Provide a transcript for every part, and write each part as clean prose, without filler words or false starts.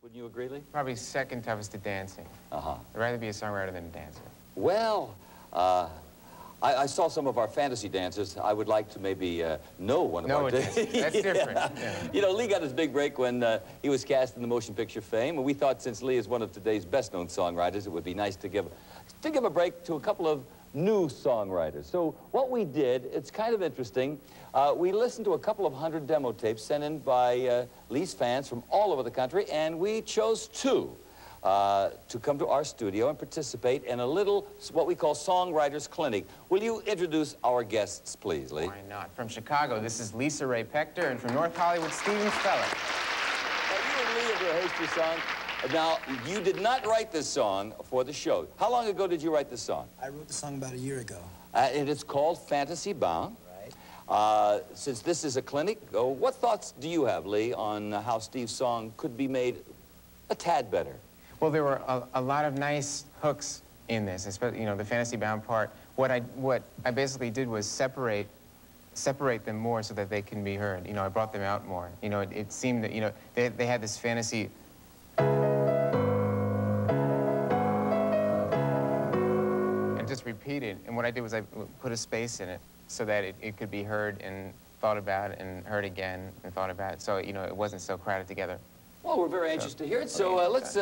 Wouldn't you agree, Lee? Probably second toughest to dancing. Uh-huh. I'd rather be a songwriter than a dancer. Well, I saw some of our fantasy dancers. I would like to maybe know one of our dancers. That's different. Yeah. You know, Lee got his big break when he was cast in the motion picture Fame, and we thought since Lee is one of today's best-known songwriters, it would be nice to give a break to a couple of new songwriters. So what we did, it's kind of interesting. We listened to a couple of hundred demo tapes sent in by Lee's fans from all over the country, and we chose two to come to our studio and participate in a little, what we call Songwriters Clinic. Will you introduce our guests, please, Lee? Why not? From Chicago, this is Lisa Ray Pector, and from North Hollywood, Steven Feller. Now, you and Lee have rehearsed your song. Now, you did not write this song for the show. How long ago did you write this song? I wrote the song about a year ago. And it's called Fantasy Bound. Right. Since this is a clinic, what thoughts do you have, Lee, on how Steve's song could be made a tad better? Well, there were a lot of nice hooks in this, especially, you know, the Fantasy Bound part. What I basically did was separate them more so that they can be heard. You know, I brought them out more. You know, it seemed that, you know, they had this fantasy. And just repeated. And what I did was I put a space in it so that it could be heard and thought about and heard again and thought about. So, you know, it wasn't so crowded together. Well, we're very anxious to hear it. So let's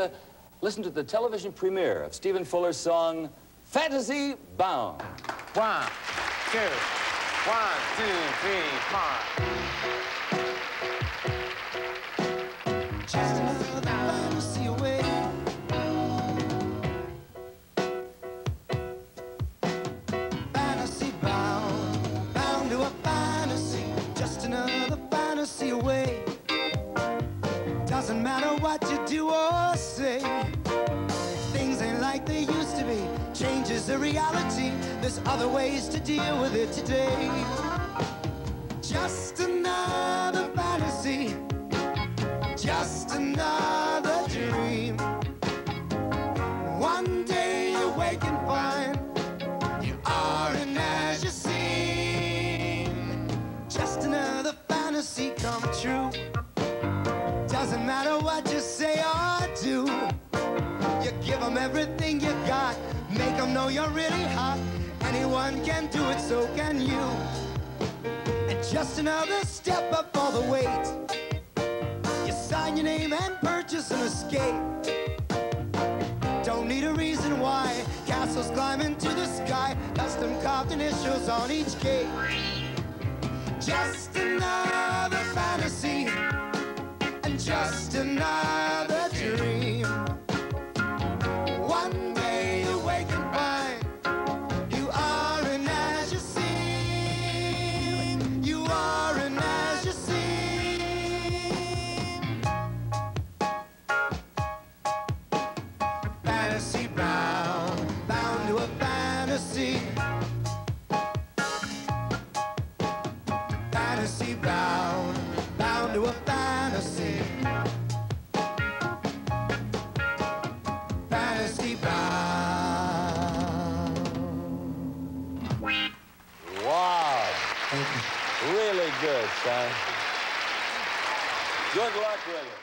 listen to the television premiere of Stephen Fuller's song, Fantasy Bound. 1, 2, 1, 2, 3, 4. Just another fantasy away. Fantasy bound, bound to a fantasy. Just another fantasy away. Doesn't matter what you do or say. Things ain't like they used to be. Change is a reality. There's other ways to deal with it today. Just another fantasy. Just another dream. One day you wake and find you aren't as you seem. Just another fantasy come true. Doesn't matter what you say or do. You give them everything you got. Make them know you're really hot. Anyone can do it, so can you. And just another step up all the weight. You sign your name and purchase an escape. Don't need a reason why. Castles climbing to the sky. Custom carved initials on each gate. Just another fantasy. And just another dream. One day you wake and find you aren't as you seem. You aren't as you seem. Fantasy bound, bound to a fantasy. Fantasy bound, bound to a fantasy. Fantasy bound. Wow. Really good, son. Good luck with it.